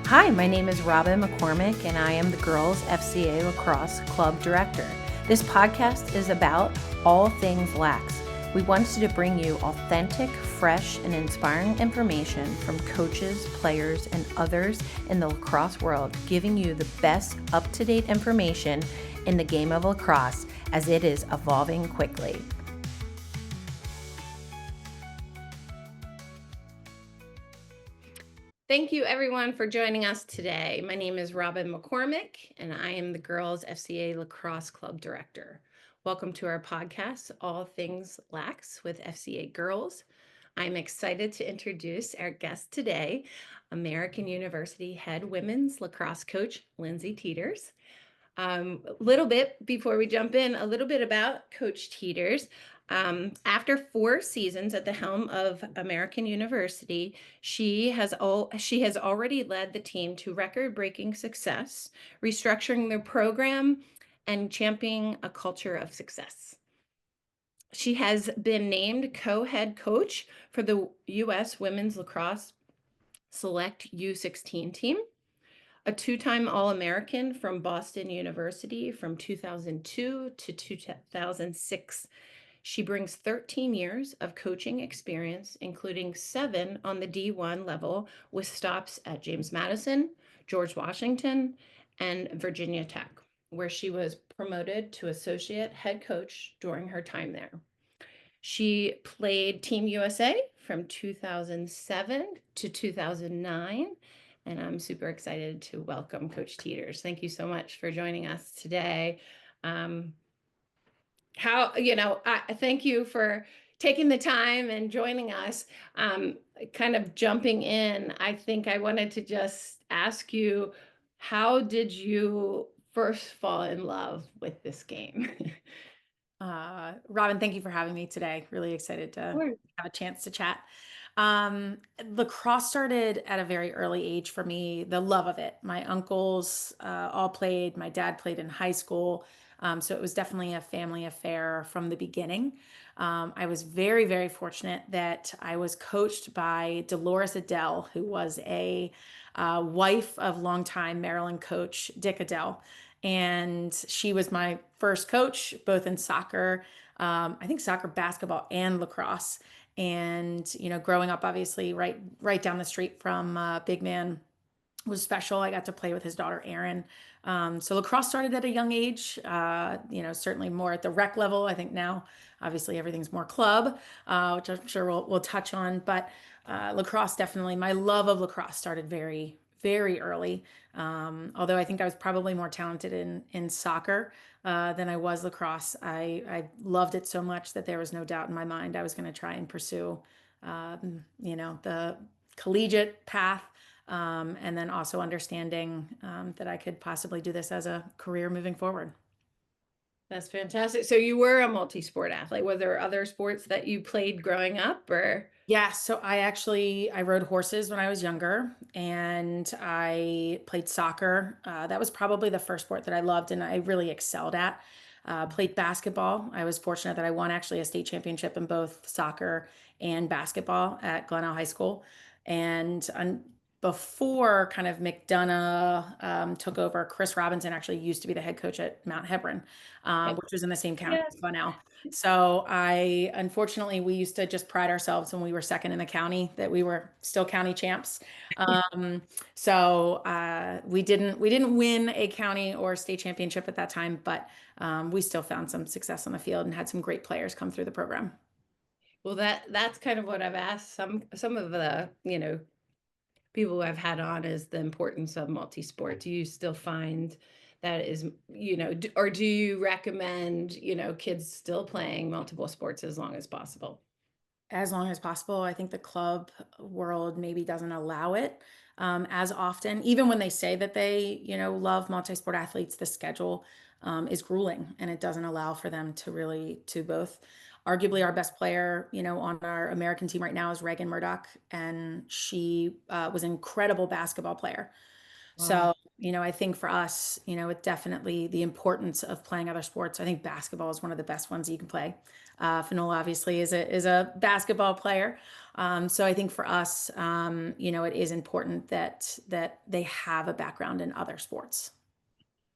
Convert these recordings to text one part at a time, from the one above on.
Hi, my name is Robyn McCormick, and I am the Girls FCA Lacrosse Club Director. This podcast is about all things lax. We wanted to bring you authentic, fresh, and inspiring information from coaches, players, and others in the lacrosse world, giving you the best up-to-date information in the game of lacrosse as it is evolving quickly. Thank you, everyone, for joining us today. My name is Robyn McCormick, and I am the Girls FCA Lacrosse Club Director. Welcome to our podcast, All Things Lax with FCA Girls. I'm excited to introduce our guest today, American University head women's lacrosse coach, Lindsay Teeters. A little bit before we jump in, a little bit about Coach Teeters. After 4 seasons at the helm of American University, she has already led the team to record-breaking success, restructuring their program, and championing a culture of success. She has been named co-head coach for the U.S. Women's Lacrosse Select U16 team, a 2-time All-American from Boston University from 2002 to 2006. She brings 13 years of coaching experience, including 7 on the D1 level with stops at James Madison, George Washington, and Virginia Tech, where she was promoted to associate head coach during her time there. She played Team USA from 2007 to 2009, and I'm super excited to welcome Coach Teeters. Thank you so much for joining us today. I thank you for taking the time and joining us. Kind of jumping in, I think I wanted to just ask you, how did you first fall in love with this game? Robyn, thank you for having me today. Really excited to Sure. have a chance to chat. Lacrosse started at a very early age for me, the love of it. My uncles all played, my dad played in high school. So it was definitely a family affair from the beginning. I was very, very fortunate that I was coached by Dolores Adele, who was a wife of longtime Maryland coach Dick Adele. And she was my first coach, both in soccer, I think soccer, basketball, and lacrosse. And growing up, obviously, right down the street from Big Man was special. I got to play with his daughter Erin. So lacrosse started at a young age. Certainly more at the rec level. I think now, obviously, everything's more club, which I'm sure we'll touch on. But lacrosse, definitely, my love of lacrosse started very, very early. Although I think I was probably more talented in soccer than I was lacrosse. I loved it so much that there was no doubt in my mind I was going to try and pursue, the collegiate path. And then also understanding that I could possibly do this as a career moving forward. That's fantastic. So you were a multi-sport athlete. Were there other sports that you played growing up, or? Yeah, so I rode horses when I was younger, and I played soccer. That was probably the first sport that I loved and I really excelled at. Played basketball. I was fortunate that I won actually a state championship in both soccer and basketball at Glenelg High School. And before kind of McDonough took over, Chris Robinson actually used to be the head coach at Mount Hebron, which was in the same county as Yes. Glenelg. So unfortunately, we used to just pride ourselves when we were second in the county that we were still county champs. We didn't win a county or state championship at that time, but we still found some success on the field and had some great players come through the program. Well, that's kind of what I've asked some of the, people who I've had on, is the importance of multi-sport. Do you still find that is, or do you recommend, kids still playing multiple sports as long as possible? As long as possible. I think the club world maybe doesn't allow it as often. Even when they say that they, love multi-sport athletes, the schedule is grueling and it doesn't allow for them to really to both. Arguably, our best player, on our American team right now is Reagan Murdoch, and she was an incredible basketball player. Wow. So I think for us, it definitely the importance of playing other sports. I think basketball is one of the best ones you can play. Fanola obviously is a basketball player, so I think for us, it is important that they have a background in other sports.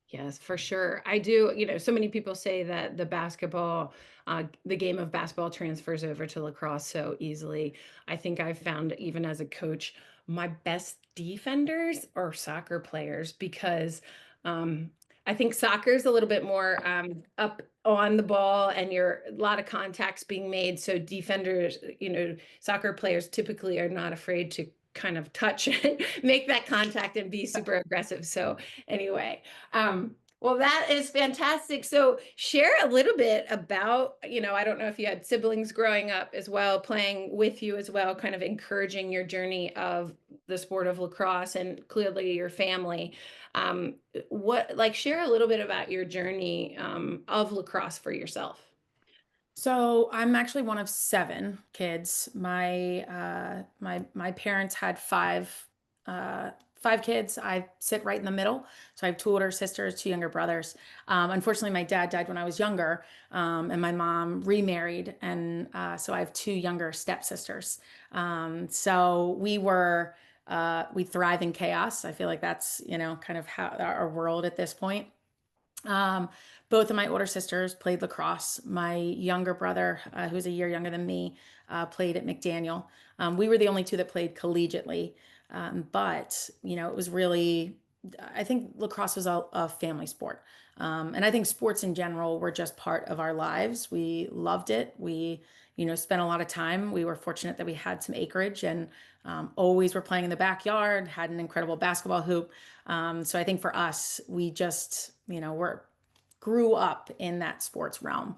Yes, for sure. I do, so many people say that the game of basketball transfers over to lacrosse so easily. I think I've found even as a coach, my best defenders are soccer players because um, I think soccer is a little bit more up on the ball and you're a lot of contacts being made. So defenders, soccer players typically are not afraid to kind of touch and make that contact and be super aggressive. So anyway, well, that is fantastic. So share a little bit about, I don't know if you had siblings growing up as well, playing with you as well, kind of encouraging your journey of the sport of lacrosse and clearly your family. Share a little bit about your journey of lacrosse for yourself. So I'm actually one of seven kids. My parents had five kids. I sit right in the middle. So I have two older sisters, two younger brothers. Unfortunately, my dad died when I was younger, and my mom remarried, and so I have two younger stepsisters. So we thrive in chaos. I feel like that's kind of how our world at this point. Um, Both of my older sisters played lacrosse. My younger brother, who's a year younger than me, played at McDaniel. We were the only two that played collegiately, but it was really, I think lacrosse was a family sport. And I think sports in general were just part of our lives. We loved it. We, spent a lot of time. We were fortunate that we had some acreage and always were playing in the backyard, had an incredible basketball hoop. So I think for us, we just, we're grew up in that sports realm.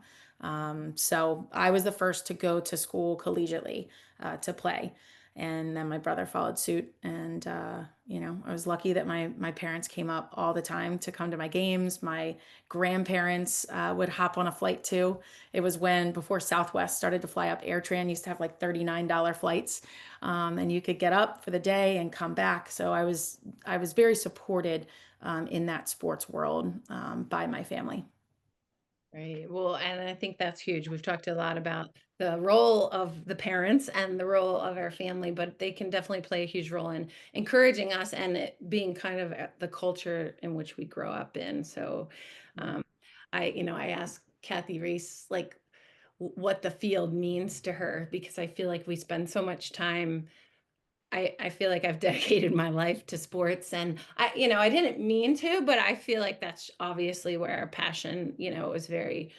So I was the first to go to school collegiately to play. And then my brother followed suit. And, I was lucky that my parents came up all the time to come to my games. My grandparents would hop on a flight too. It was before Southwest started to fly up, AirTran used to have like $39 flights. And you could get up for the day and come back. So I was very supported in that sports world by my family. Right. Well, and I think that's huge. We've talked a lot about the role of the parents and the role of our family, but they can definitely play a huge role in encouraging us and it being kind of the culture in which we grow up in. So, um, I asked Kathy Reese like what the field means to her because I feel like we spend so much time. I feel like I've dedicated my life to sports and I didn't mean to, but I feel like that's obviously where our passion, was very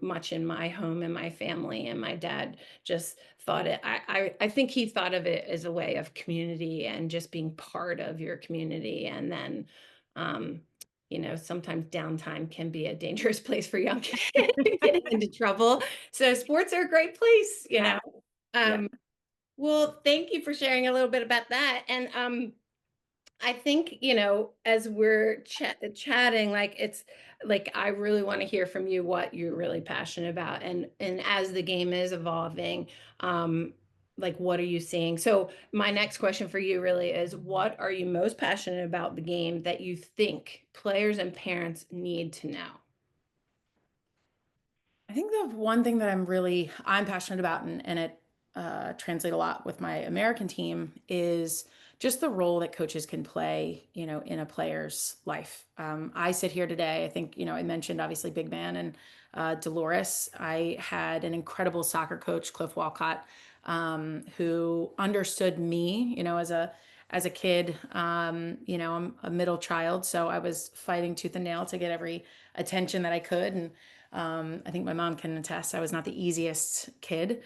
much in my home and my family. And my dad just thought I think he thought of it as a way of community and just being part of your community. And then, um, sometimes downtime can be a dangerous place for young kids getting into trouble. So sports are a great place. Yeah, yeah. Um, well, thank you for sharing a little bit about that. And I think, as we're chatting, like it's like I really want to hear from you what you're really passionate about. And as the game is evolving, like what are you seeing? So my next question for you really is what are you most passionate about the game that you think players and parents need to know? I think the one thing that I'm passionate about, and it translate a lot with my American team is just the role that coaches can play, in a player's life. I sit here today. I think I mentioned obviously Big Man and Dolores. I had an incredible soccer coach, Cliff Walcott, who understood me, as a kid. I'm a middle child, so I was fighting tooth and nail to get every attention that I could, and I think my mom can attest I was not the easiest kid.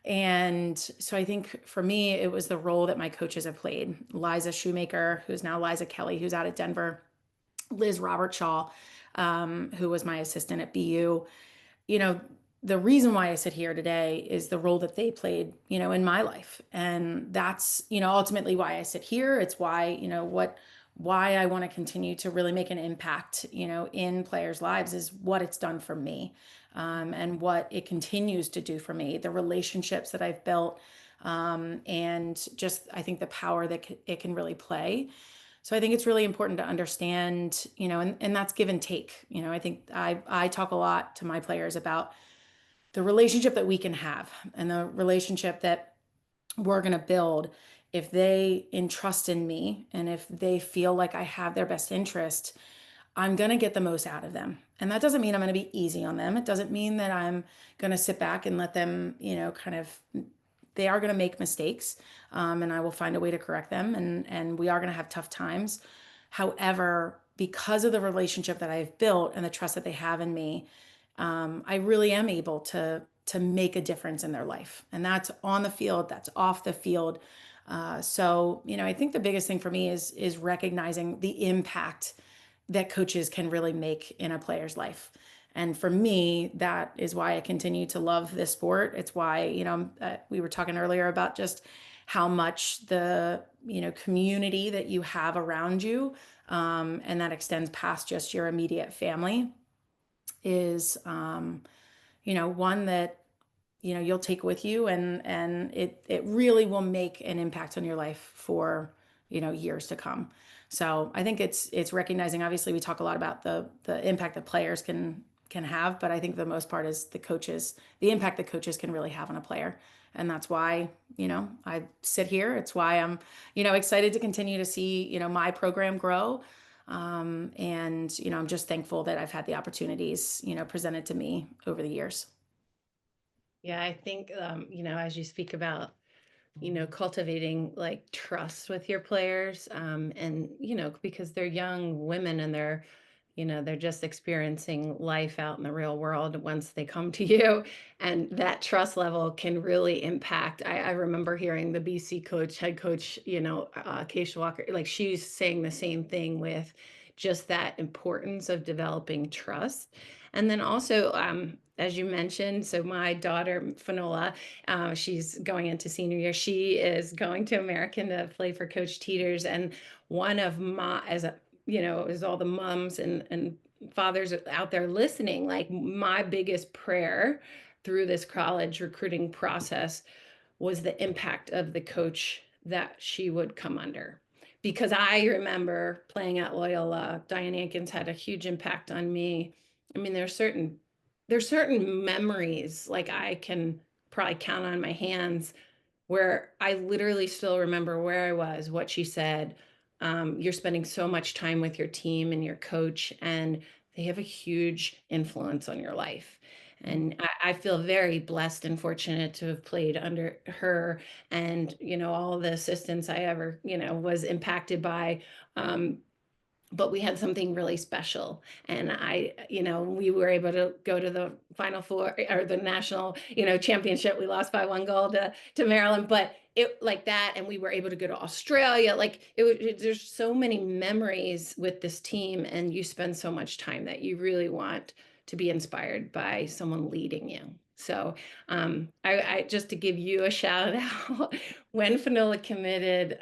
And so I think for me, it was the role that my coaches have played. Liza Shoemaker, who's now Liza Kelly, who's out at Denver, Liz Robert Shaw, who was my assistant at BU. You know, the reason why I sit here today is the role that they played, in my life. And that's, ultimately why I sit here. It's why, why I want to continue to really make an impact, in players' lives is what it's done for me, and what it continues to do for me, the relationships that I've built, and just I think the power that it can really play. So I think it's really important to understand, and that's give and take. I think I talk a lot to my players about the relationship that we can have and the relationship that we're going to build if they entrust in me and if they feel like I have their best interest. I'm going to get the most out of them. And that doesn't mean I'm going to be easy on them. It doesn't mean that I'm going to sit back and let them, kind of, they are going to make mistakes, and I will find a way to correct them. And we are going to have tough times. However, because of the relationship that I've built and the trust that they have in me, I really am able to make a difference in their life. And that's on the field, that's off the field. So, I think the biggest thing for me is recognizing the impact that coaches can really make in a player's life. And for me, that is why I continue to love this sport. It's why, we were talking earlier about just how much the, community that you have around you, and that extends past just your immediate family, is, one that you'll take with you, and it really will make an impact on your life for years to come. So I think it's recognizing, obviously we talk a lot about the impact that players can have, but I think the most part is the impact that coaches can really have on a player. And that's why I sit here. It's why I'm excited to continue to see my program grow. And I'm just thankful that I've had the opportunities presented to me over the years. Yeah, I think, as you speak about, cultivating like trust with your players, and, because they're young women and they're just experiencing life out in the real world once they come to you. And that trust level can really impact. I remember hearing the BC head coach, Keisha Walker, like she's saying the same thing with just that importance of developing trust. And then also, as you mentioned, so my daughter, Fanola, she's going into senior year. She is going to American to play for Coach Teeters. And one of my, as all the moms and fathers out there listening, like my biggest prayer through this college recruiting process was the impact of the coach that she would come under. Because I remember playing at Loyola, Diane Ankins had a huge impact on me. I mean, there's certain memories like I can probably count on my hands where I literally still remember where I was, what she said. You're spending so much time with your team and your coach, and they have a huge influence on your life. And I feel very blessed and fortunate to have played under her and, all the assistants I ever, was impacted by. Um, but we had something really special, and we were able to go to the final four or the national championship. We lost by 1 goal to Maryland, but it like that, and we were able to go to Australia. Like there's so many memories with this team, and you spend so much time that you really want to be inspired by someone leading you. So I just to give you a shout out, when Fanola committed,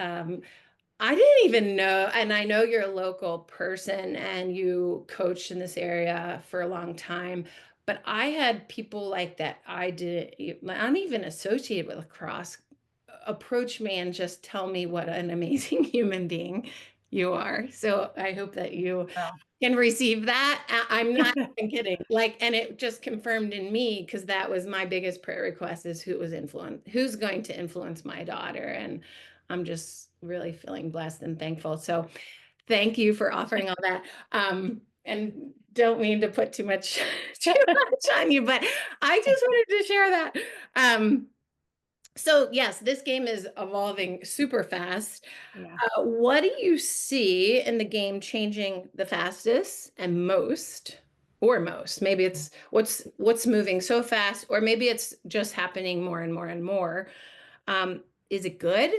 I didn't even know, and I know you're a local person and you coached in this area for a long time, but I had people like that I didn't, I'm even associated with lacrosse, approach me and just tell me what an amazing human being you are. So I hope that you Wow. can receive that. I'm not even kidding. Like, and it just confirmed in me because that was my biggest prayer request is who's going to influence my daughter. And I'm just really feeling blessed and thankful. So thank you for offering all that. And don't mean to put too much too much on you, but I just wanted to share that. So yes, this game is evolving super fast. Yeah. What do you see in the game changing the fastest and most, or most? Maybe it's what's moving so fast, or maybe it's just happening more and more and more. Is it good,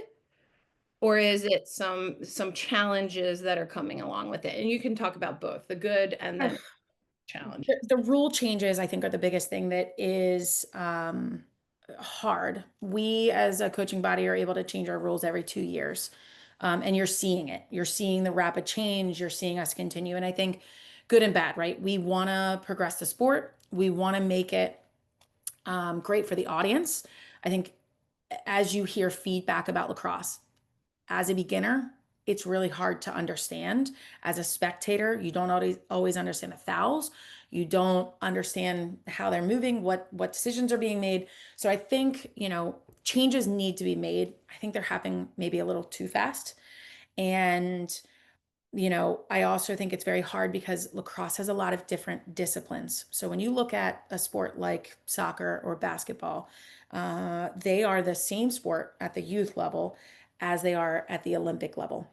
or is it some challenges that are coming along with it? And you can talk about both the good and then challenge. The rule changes, I think, are the biggest thing that is hard. We, as a coaching body, are able to change our rules every 2 years. And you're seeing it. You're seeing the rapid change. You're seeing us continue. And I think good and bad, right? We want to progress the sport. We want to make it great for the audience. I think as you hear feedback about lacrosse, as a beginner, it's really hard to understand as a spectator. You don't always understand the fouls. You don't understand how they're moving, what decisions are being made. So I think, changes need to be made. I think they're happening maybe a little too fast. And I also think it's very hard because lacrosse has a lot of different disciplines. So when you look at a sport like soccer or basketball, they are the same sport at the youth level as they are at the Olympic level.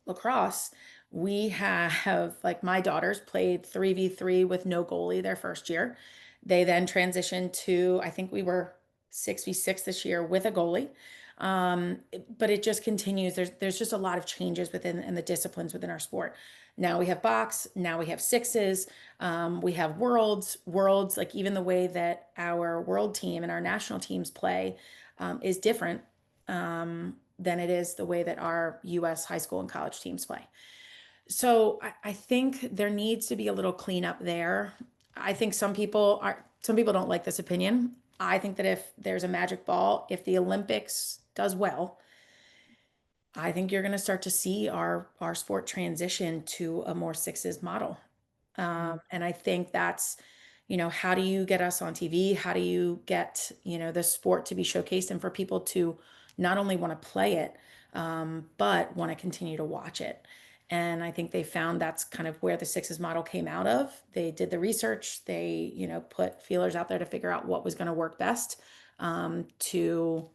Lacrosse, we have, like, my daughters played 3v3 with no goalie their first year. They then transitioned to, I think we were 6v6 this year with a goalie. But it just continues. There's just a lot of changes within and the disciplines within our sport. Now we have box, now we have sixes, we have worlds, like even the way that our world team and our national teams play is different than it is the way that our US high school and college teams play. So I think there needs to be a little cleanup there. I think some people don't like this opinion. I think that if there's a magic ball, if the Olympics does well, I think you're going to start to see our sport transition to a more sixes model. Mm. And I think that's, how do you get us on TV? How do you get, the sport to be showcased and for people to not only want to play it, but want to continue to watch it? And I think they found that's kind of where the sixes model came out of. They did the research. They, put feelers out there to figure out what was going to work best. To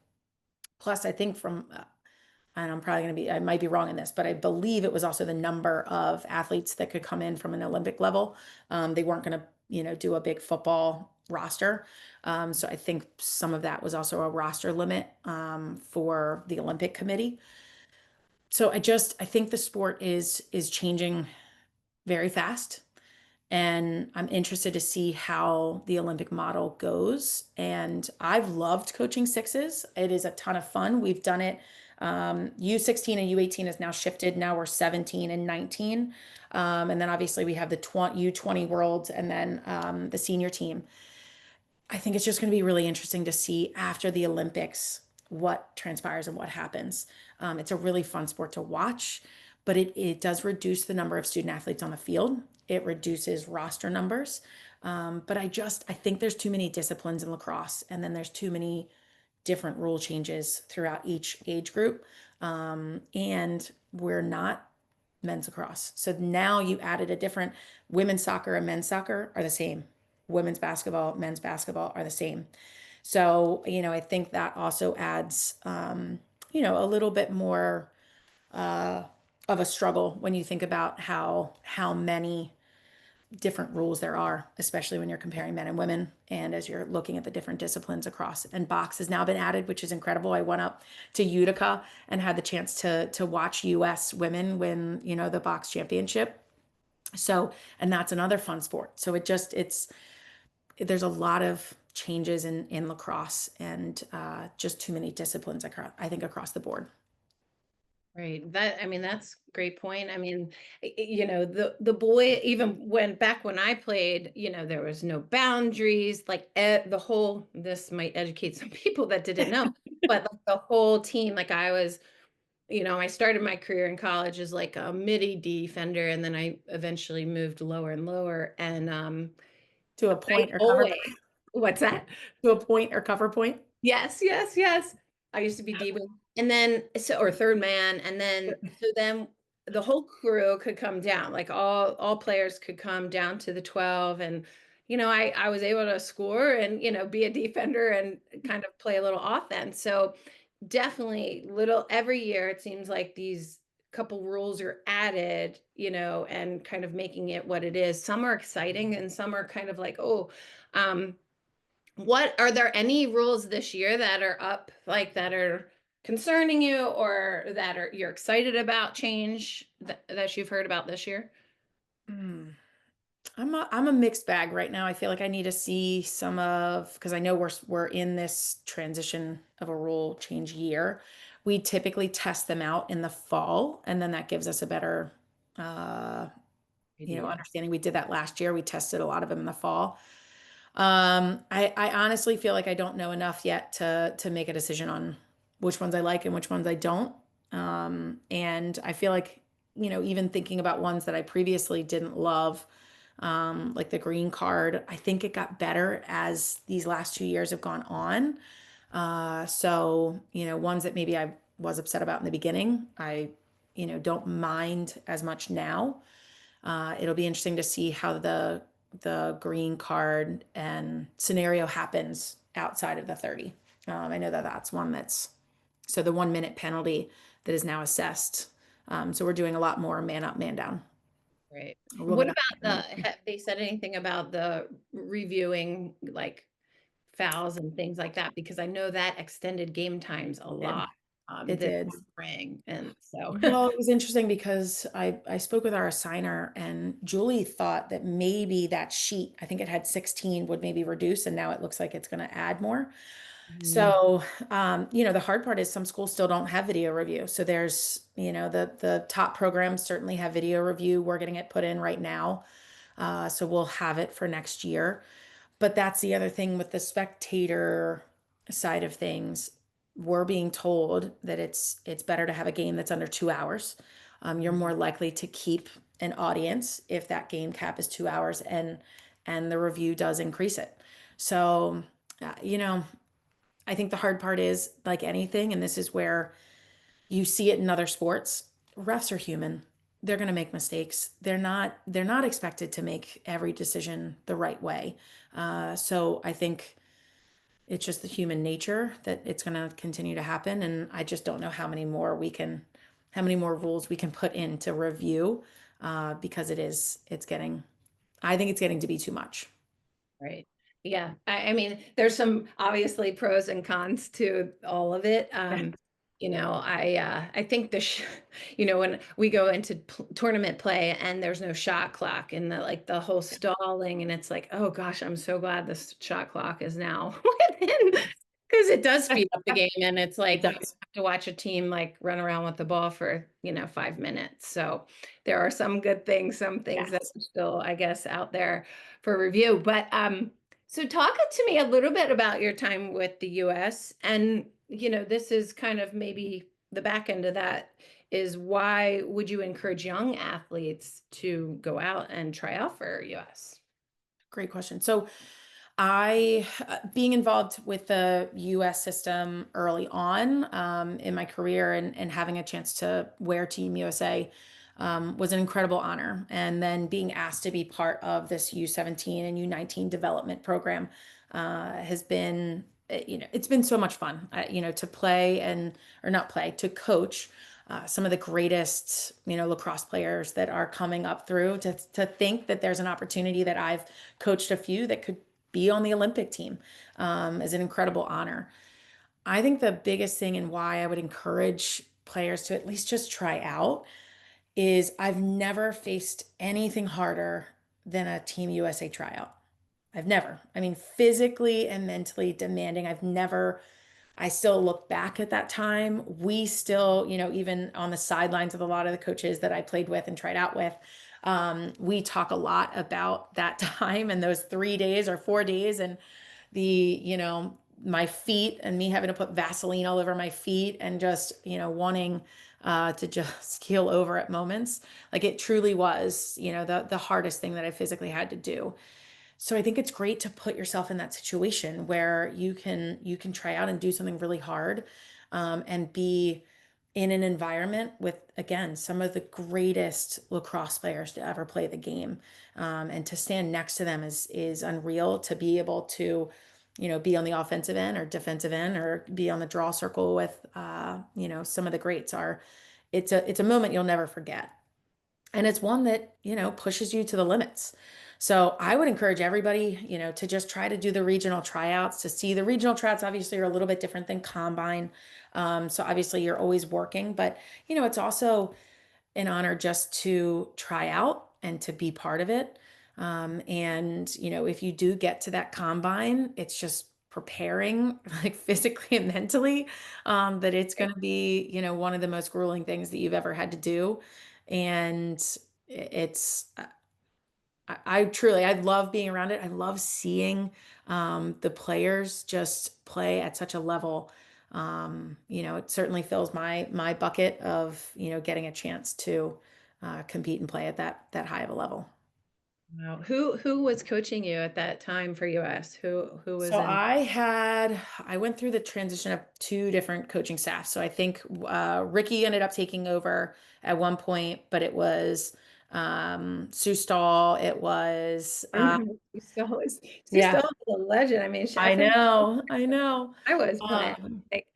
plus, I think and I'm probably going to I might be wrong in this, but I believe it was also the number of athletes that could come in from an Olympic level. They weren't going to, do a big football roster. So I think some of that was also a roster limit for the Olympic committee. So I think the sport is changing very fast. And I'm interested to see how the Olympic model goes. And I've loved coaching sixes. It is a ton of fun. We've done it. U16 and U18 has now shifted. Now we're 17 and 19. And then obviously we have the U20 Worlds and then the senior team. I think it's just going to be really interesting to see after the Olympics what transpires and what happens. It's a really fun sport to watch, but it does reduce the number of student athletes on the field. It reduces roster numbers. But I think there's too many disciplines in lacrosse, and then there's too many different rule changes throughout each age group. And we're not men's lacrosse. So now you added a different women's soccer and men's soccer are the same. Women's basketball, men's basketball are the same. So, I think that also adds, a little bit more uh, of a struggle when you think about how many different rules there are, especially when you're comparing men and women, and as you're looking at the different disciplines across. And box has now been added, which is incredible. I went up to Utica and had the chance to watch U.S. women win, the box championship. So, and that's another fun sport. So there's a lot of changes in lacrosse and just too many disciplines across, I think, across the board. Right. I mean, that's a great point. I mean, the boy, even when I played, there was no boundaries, like the whole, this might educate some people that didn't know, but like the whole team, like I was, I started my career in college as like a midi defender, and then I eventually moved lower and lower. And To a I point or cover always, what's that? to a point or cover point. Yes, yes, yes. I used to be D-wing. And then or third man, and then the whole crew could come down. Like all players could come down to the 12, and I was able to score and be a defender and kind of play a little offense. So definitely little every year it seems like these couple rules are added, and kind of making it what it is. Some are exciting and some are kind of like, oh, um what are there any rules this year that are up, like that are concerning you or that are you're excited about change that you've heard about this year? Mm. I'm a mixed bag right now. I feel like I need to see some of because I know we're in this transition of a rule change year. We typically test them out in the fall, and then that gives us a better uh, Idea. understanding. We did that last year. We tested a lot of them in the fall. I honestly feel like I don't know enough yet to make a decision on which ones I like and which ones I don't. And I feel like, even thinking about ones that I previously didn't love, like the green card, I think it got better as these last 2 years have gone on. So, ones that maybe I was upset about in the beginning, I, don't mind as much now. It'll be interesting to see how the green card and scenario happens outside of the 30. I know that that's one that's so the 1 minute penalty that is now assessed. So we're doing a lot more man up, man down. Right. A And little what bit of about combination. have they said anything about the reviewing like fouls and things like that? Because I know that extended game times a It did. lot It this did. spring. And so, Well, it was interesting because I spoke with our assigner and Julie thought that maybe that sheet, I think it had 16, would maybe reduce, and now it looks like it's going to add more. Mhm. So, the hard part is some schools still don't have video review. So there's, the top programs certainly have video review. We're getting it put in right now. So we'll have it for next year. But that's the other thing with the spectator side of things. We're being told that it's better to have a game that's under 2 hours. You're more likely to keep an audience if that game cap is 2 hours, and the review does increase it. So, uh, you know, I think the hard part is like anything, and this is where you see it in other sports. Refs are human. They're going to make mistakes. They're not expected to make every decision the right way. So I think it's just the human nature that it's going to continue to happen, and I just don't know how many more rules we can put in to review, because it's getting. I think it's getting to be too much. Right. Yeah. I mean, there's some obviously pros and cons to all of it. Yeah. I think when we go into tournament play and there's no shot clock and the whole stalling and it's like, oh gosh, I'm so glad this shot clock is now within because it does speed up the game and it's It like you does. have to watch a team like run around with the ball for 5 minutes. So there are some good things, some things that Yes. are still, I guess, out there for review. But so talk to me a little bit about your time with the US. And, this is kind of maybe the back end of that is why would you encourage young athletes to go out and try out for US? Great question. So I, being involved with the US system early on, in my career, and having a chance to wear Team USA, was an incredible honor. And then being asked to be part of this U17 and U19 development program has been, it's been so much fun, to play or not play, to coach. Some of the greatest, lacrosse players that are coming up through, to think that there's an opportunity that I've coached a few that could be on the Olympic team, is an incredible honor. I think the biggest thing and why I would encourage players to at least just try out is I've never faced anything harder than a Team USA tryout. I've never. I mean, physically and mentally demanding. I still look back at that time. We still, even on the sidelines of a lot of the coaches that I played with and tried out with, we talk a lot about that time and those 3 days or 4 days, and my feet and me having to put Vaseline all over my feet and just, wanting to just keel over at moments. Like it truly was, the hardest thing that I physically had to do. So I think it's great to put yourself in that situation where you can try out and do something really hard, and be in an environment with, again, some of the greatest lacrosse players to ever play the game, and to stand next to them is unreal. To be able to, be on the offensive end or defensive end or be on the draw circle with, some of the greats are. It's a moment you'll never forget, and it's one that pushes you to the limits. So I would encourage everybody, to just try to do the regional tryouts. To see the regional tryouts obviously are a little bit different than combine, so obviously you're always working, but it's also an honor just to try out and to be part of it. And if you do get to that combine, it's just preparing like physically and mentally, that it's going to be one of the most grueling things that you've ever had to do. And it's I truly, I love being around it. I love seeing, the players just play at such a level. It certainly fills my bucket of, getting a chance to compete and play at that high of a level. Wow. Who was coaching you at that time for US? Who was So in? I went through the transition of two different coaching staffs. So I think Ricky ended up taking over at one point, but it was Sue Stahl. It was She's yeah, still a legend. I mean, I I forget know, I know. I was playing Um, like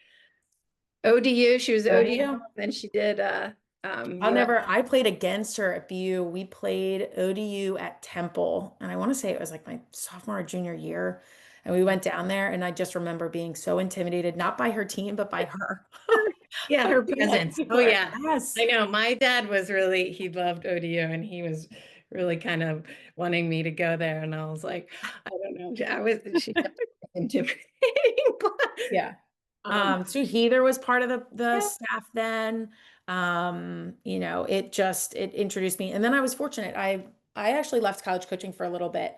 ODU. She was ODU, ODU. then she did I'll US. never, I played against her at BU. We played ODU at Temple, and I want to say it was like my sophomore or junior year. And we went down there, and I just remember being so intimidated, not by her team, but by her. Yeah, her We had presence. Oh people there. yeah. Yes. I know. My dad was really, he loved ODU and he was really kind of wanting me to go there. And I was like, I don't know. She kept intimidating. but, Yeah. um, Sue Heather was part of the yeah, staff then. It introduced me. And then I was fortunate. I actually left college coaching for a little bit.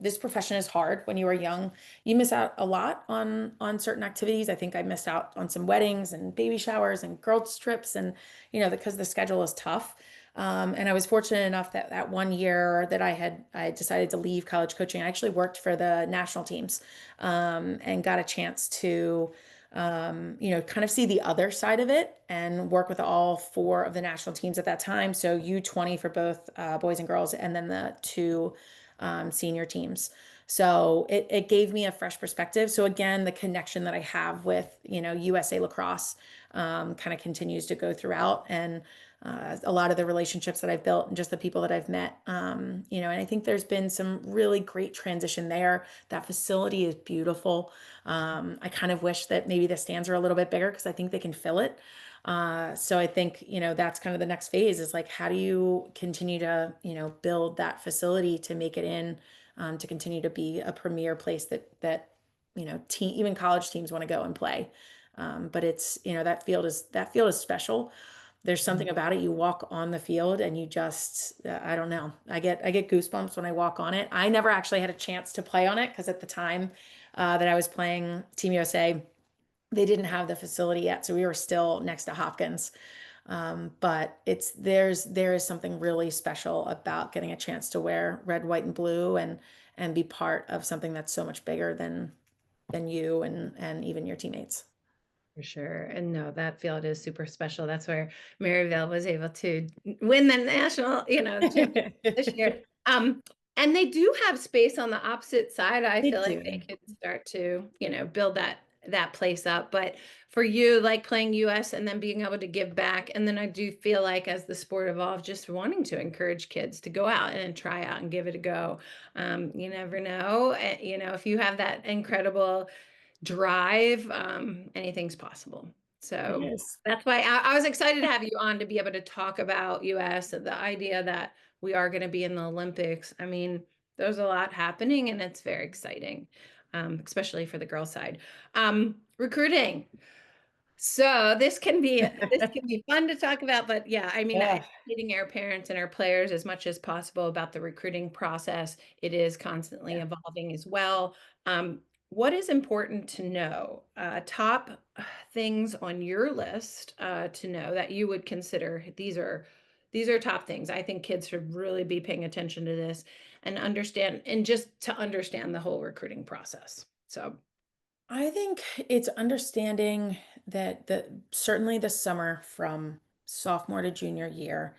This profession is hard when you are young. You miss out a lot on certain activities. I think I missed out on some weddings and baby showers and girls trips and, because the schedule is tough. And I was fortunate enough that that one year that I decided to leave college coaching, I actually worked for the national teams, and got a chance to, kind of see the other side of it and work with all four of the national teams at that time. So U20 for both boys and girls, and then the two senior teams. So it gave me a fresh perspective. So again, the connection that I have with, USA Lacrosse kind of continues to go throughout. And a lot of the relationships that I've built and just the people that I've met, and I think there's been some really great transition there. That facility is beautiful. I kind of wish that maybe the stands are a little bit bigger because I think they can fill it. So I think, that's kind of the next phase is like, how do you continue to, build that facility to make it to continue to be a premier place that, even college teams want to go and play. But it's, that field is special. There's something about it. You walk on the field and you just, I don't know. I get goosebumps when I walk on it. I never actually had a chance to play on it because at the time that I was playing Team USA, they didn't have the facility yet, so we were still next to Hopkins. But there is something really special about getting a chance to wear red, white, and blue and be part of something that's so much bigger than you and even your teammates. for sure. And no, that field is super special. That's where Maryville was able to win the national, championship this year. And they do have space on the opposite side. I They feel like they do. could start to, build that place up. But for you, like playing US and then being able to give back, and then I do feel like as the sport evolved, just wanting to encourage kids to go out and try out and give it a go. You never know, if you have that incredible drive, anything's possible. It So is. that's why I was excited to have you on to be able to talk about US, the idea that we are going to be in the Olympics. I mean, there's a lot happening and it's very exciting, especially for the girls' side. Recruiting. So this can be fun to talk about, but yeah, I mean, Yeah. educating our parents and our players as much as possible about the recruiting process. It is constantly Yeah. evolving as well. What is important to know? Top things on your list to know that you would consider. These are top things. I think kids should really be paying attention to this and understand, and just to understand the whole recruiting process. So, I think it's understanding that certainly the summer from sophomore to junior year,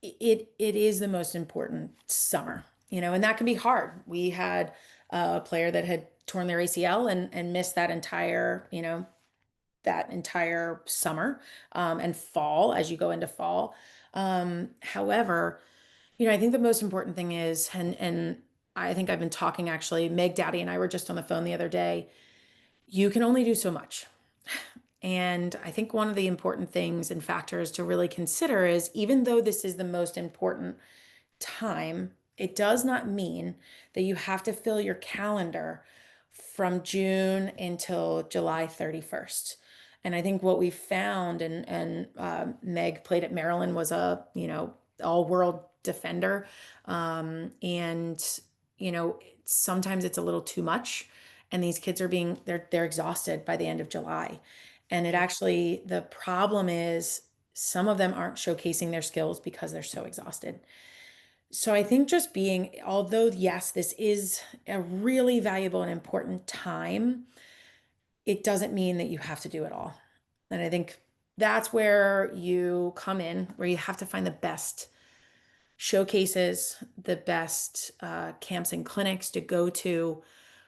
it is the most important summer, and that can be hard. We had a player that had torn their ACL and missed that entire summer, and fall as you go into fall. However, I think the most important thing is, and I think I've been talking actually, Meg Daddy and I were just on the phone the other day. You can only do so much. And I think one of the important things and factors to really consider is even though this is the most important time, it does not mean that you have to fill your calendar from June until July 31st. And I think what we found, and Meg played at Maryland, was a all world defender, and sometimes it's a little too much. and these kids are they're exhausted by the end of July. And it Yeah. actually, the problem is some of them aren't showcasing their skills because they're so exhausted. So I think just being, although yes, this is a really valuable and important time, it doesn't mean that you have to do it all. And I think that's where you come in, where you have to find the best showcases, the best camps and clinics to go to.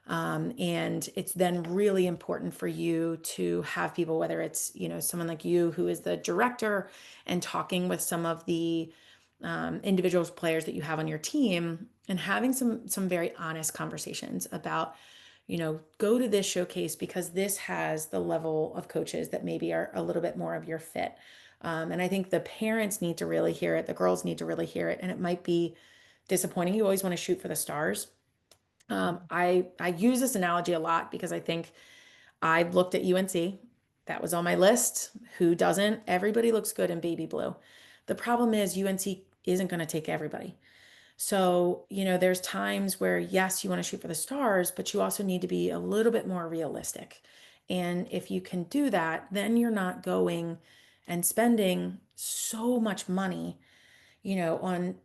And it's then really important for you to have people, whether it's, someone like you who is the director and talking with some of the individuals players that you have on your team and having some very honest conversations about, go to this showcase because this has the level of coaches that maybe are a little bit more of your fit. And I think the parents need to really hear it. The girls need to really hear it. And it might be disappointing. You always want to shoot for the stars. I use this analogy a lot because I think I've looked at UNC. That was on my list. Who doesn't? Everybody looks good in baby blue. The problem is UNC isn't going to take everybody. So, there's times where, yes, you want to shoot for the stars, but you also need to be a little bit more realistic. And if you can do that, then you're not going and spending so much money, on,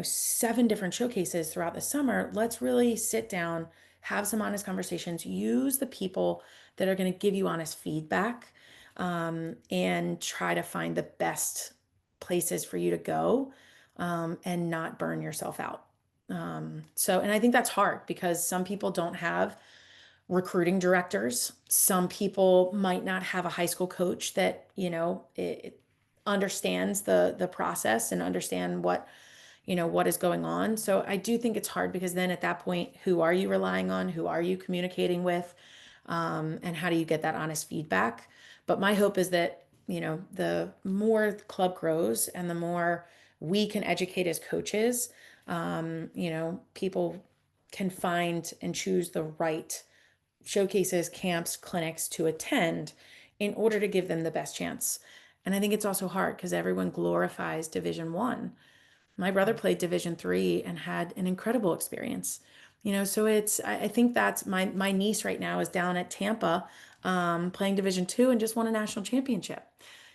7 different showcases throughout the summer. Let's really sit down, have some honest conversations, use the people that are going to give you honest feedback, and try to find the best places for you to go, and not burn yourself out. And I think that's hard because some people don't have recruiting directors. Some people might not have a high school coach that, it understands the process and understand what is going on. So I do think it's hard because then at that point, who are you relying on? Who are you communicating with? And how do you get that honest feedback? But my hope is that, the more the club grows and the more we can educate as coaches, people can find and choose the right showcases, camps, clinics to attend in order to give them the best chance. And I think it's also hard because everyone glorifies Division One. My brother played Division 3 and had an incredible experience. So I think that's my niece right now is down at Tampa, playing Division 2 and just won a national championship.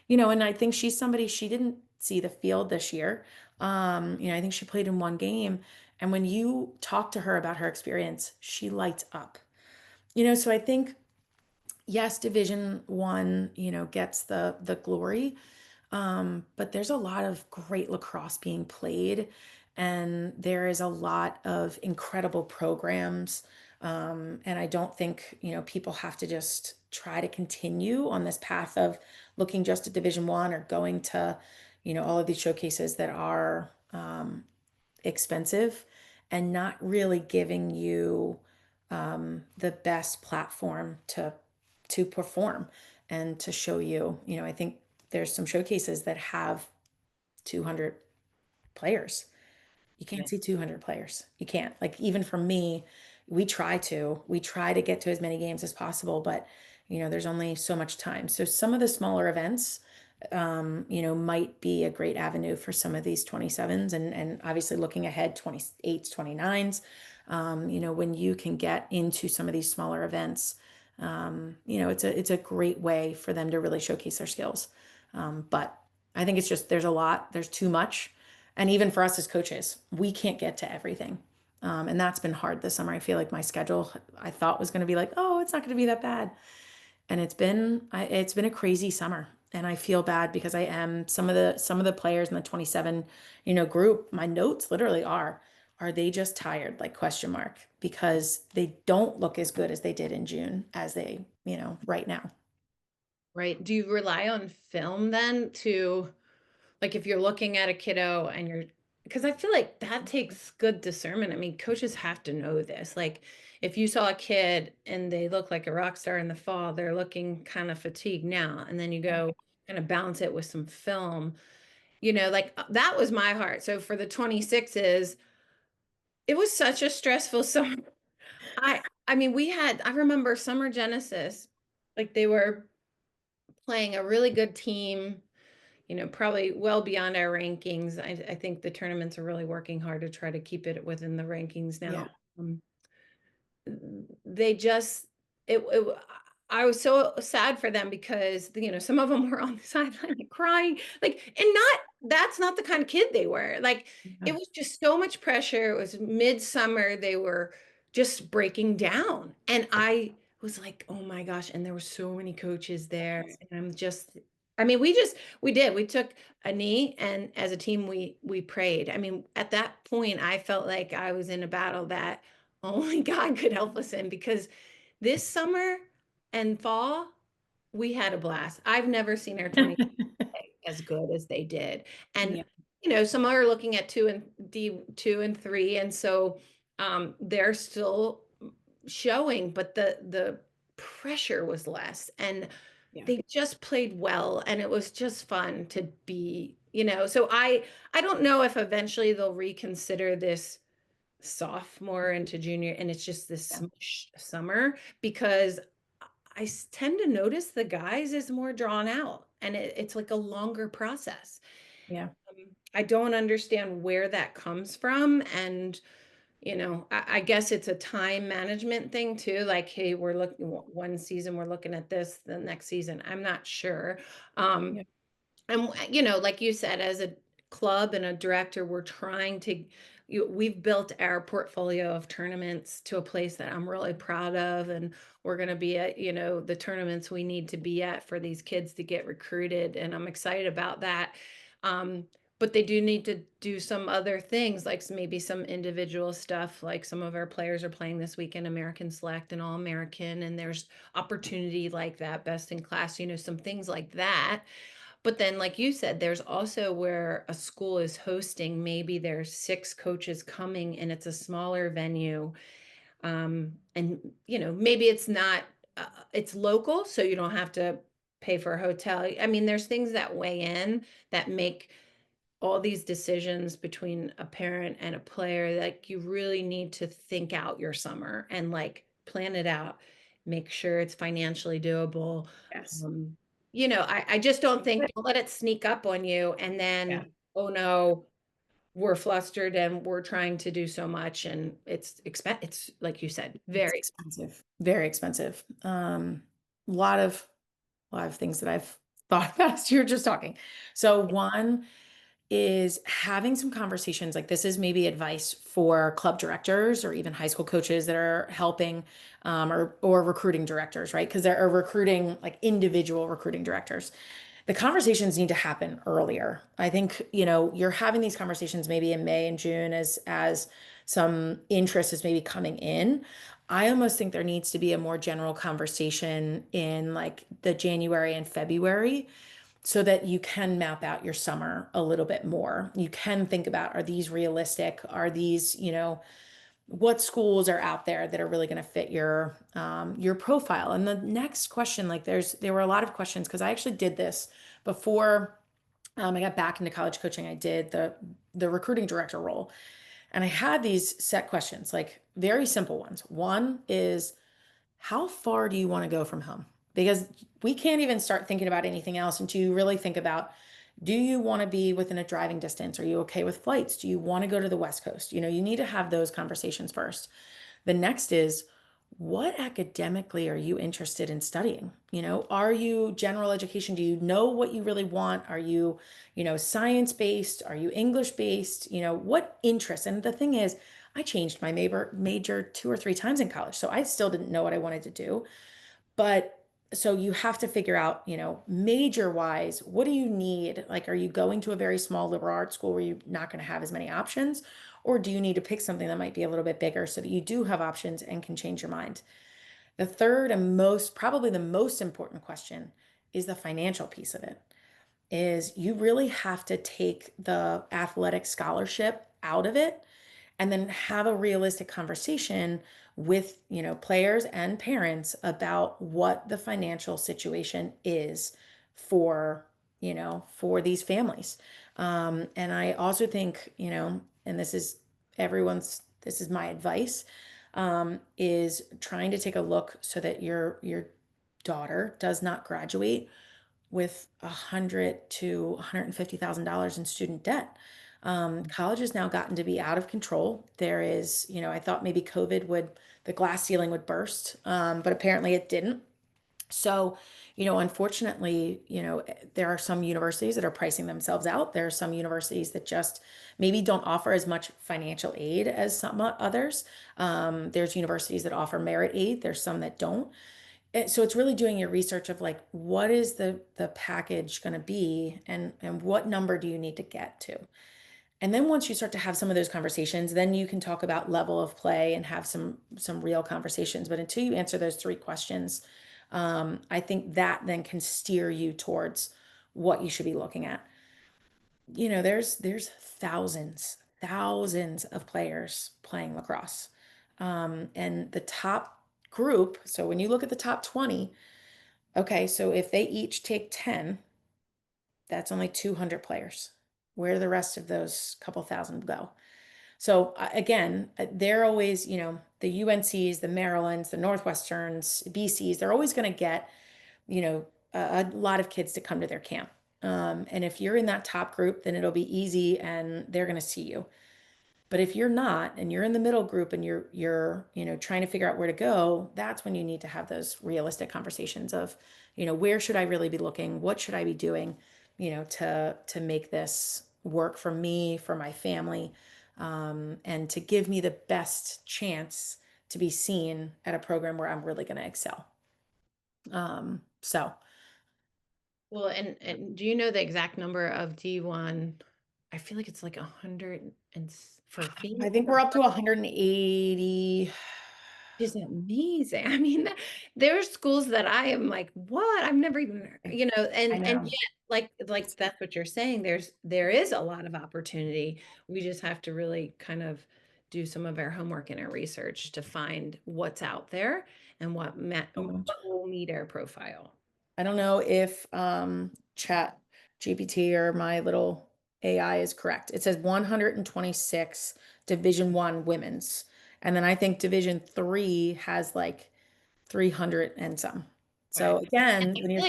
And I think she's somebody, she didn't see the field this year. I think she played in one game. And when you talk to her about her experience, she lights up. So I think yes, Division 1, gets the glory. But there's a lot of great lacrosse being played, and there is a lot of incredible programs. And I don't think, people have to just try to continue on this path of looking just at Division 1 or going to, all of these showcases that are expensive and not really giving you the best platform to perform and to show you. I think there's some showcases that have 200 players. You Yeah. can't see 200 players. You can't. Like even for me, we try to get to as many games as possible, but there's only so much time. So some of the smaller events, might be a great avenue for some of these 27s and obviously looking ahead 28s, 29s. When you can get into some of these smaller events, it's a great way for them to really showcase their skills. But I think it's just there's too much. And even for us as coaches, we can't get to everything. And that's been hard this summer. I feel like my schedule I thought was going to be like, oh, it's not going to be that bad. And it's been a crazy summer. And I feel bad because I am some of the players in the 27, group, my notes literally are they just tired? Like question mark, because they don't look as good as they did in June as they, right now. Right. Do you rely on film then to, like, if you're looking at a kiddo and you're, because I feel like that takes good discernment. I mean, coaches have to know this. Like, if you saw a kid and they look like a rock star in the fall, they're looking kind of fatigued now, and then you go kind of balance it with some film, like that was my heart. So for the 26s, it was such a stressful summer. I mean, I remember Summer Genesis, like they were playing a really good team, probably well beyond our rankings. I think the tournaments are really working hard to try to keep it within the rankings now. Yeah. Um, they just it I was so sad for them because, some of them were on the sideline, like, crying, like, and not that's not the kind of kid they were, like, it Yeah. was just so much pressure, it was midsummer, they were just breaking down, and I was like, "Oh my gosh," and there were so many coaches there, and I mean, we took a knee, and as a team, we prayed. I mean, at that point, I felt like I was in a battle that only God could help us in because this summer and fall, we had a blast. I've never seen our 20 as good as they did. And Yeah. some are looking at D2 and 3, and so they're still showing, but the pressure was less, and Yeah. they just played well, and it was just fun to so I don't know if eventually they'll reconsider this sophomore into junior, and it's just this Yeah. smush summer because tend to notice the guys is more drawn out, and it's like a longer process. Yeah. I don't understand where that comes from, and I guess it's a time management thing too. Like, hey, we're looking one season, we're looking at this, the next season, I'm not sure. Um, Yeah. and like you said, as a club and a director, we're trying to we've built our portfolio of tournaments to a place that I'm really proud of, and we're going to be at the tournaments we need to be at for these kids to get recruited, and I'm excited about that. um, but they do need to do some other things, like maybe some individual stuff, like some of our players are playing this weekend American Select and All American, and there's opportunity like that, best in class, some things like that. But then, like you said, there's also where a school is hosting, maybe there's 6 coaches coming and it's a smaller venue. And, maybe it's not, it's local, so you don't have to pay for a hotel. I mean, there's things that weigh in that make all these decisions between a parent and a player, like you really need to think out your summer and like plan it out, make sure it's financially doable. Yes. um, I just don't let it sneak up on you, and Yeah. then, oh no, we're flustered and we're trying to do so much, and it's like you said, It's very. expensive. Very expensive. A lot of things that I've thought about as you're just talking. So one is having some conversations, like this is maybe advice for club directors or even high school coaches that are helping, or recruiting directors, right? Because there are recruiting, like individual recruiting directors. The conversations need to happen earlier. I think, you're having these conversations maybe in May and June as some interest is maybe coming in. I almost think there needs to be a more general conversation in like the January and February so that you can map out your summer a little bit more. You can think about, are these realistic? Are these, what schools are out there that are really going to fit your profile? And the next question, like there were a lot of questions because I actually did this before I got back into college coaching. I did the recruiting director role, and I had these set questions, like very simple ones. One is, how far do you want to go from home? Because we can't even start thinking about anything else until you really think about, do you want to be within a driving distance? Are you okay with flights? Do you want to go to the West Coast? You need to have those conversations first. The next is, what academically are you interested in studying? Are you general education? Do you know what you really want? Are you, science based? Are you English based? What interests? And the thing is, I changed my major 2 or 3 times in college, so I still didn't know what I wanted to do. But so you have to figure out, major wise, what do you need? Like, are you going to a very small liberal arts school where you're not going to have as many options? Or do you need to pick something that might be a little bit bigger so that you do have options and can change your mind? The third and probably the most important question is the financial piece of it. Is you really have to take the athletic scholarship out of it and then have a realistic conversation with players and parents about what the financial situation is for for these families. And I also think, and this is my advice, is trying to take a look so that your daughter does not graduate with $100 to $150,000 in student debt. College has now gotten to be out of control. There is, I thought maybe the glass ceiling would burst, but apparently it didn't. So, unfortunately, there are some universities that are pricing themselves out. There are some universities that just maybe don't offer as much financial aid as some others. There's universities that offer merit aid. There's some that don't. And so it's really doing your research of like, what is the package going to be, and what number do you need to get to? And then once you start to have some of those conversations, then you can talk about level of play and have some real conversations. But until you answer those three questions, I think that then can steer you towards what you should be looking at. There's thousands of players playing lacrosse. And the top group, so when you look at the top 20, okay, so if they each take 10, that's only 200 players. Where do the rest of those couple thousand go? So again, they're always, the UNCs, the Marylands, the Northwesterns, BCs, they're always going to get, a lot of kids to come to their camp. And if you're in that top group, then it'll be easy and they're going to see you. But if you're not, and you're in the middle group and you're, trying to figure out where to go, that's when you need to have those realistic conversations of, where should I really be looking? What should I be doing, to make this work for me, for my family, and to give me the best chance to be seen at a program where I'm really going to excel. So Well, and do you know the exact number of D1? I feel like it's like 100 for I female. think we're up to 180. Is amazing. I mean, there's schools that I am like, "What? I've never even I and know. yet, like that's what you're saying, there is a lot of opportunity. We just have to really kind of do some of our homework and our research to find what's out there and what will meet our profile. I don't know if Chat GPT or my little AI is correct. It says 126 Division 1 women's. And then I think Division 3 has like 300 and some. So Right. And again, when you're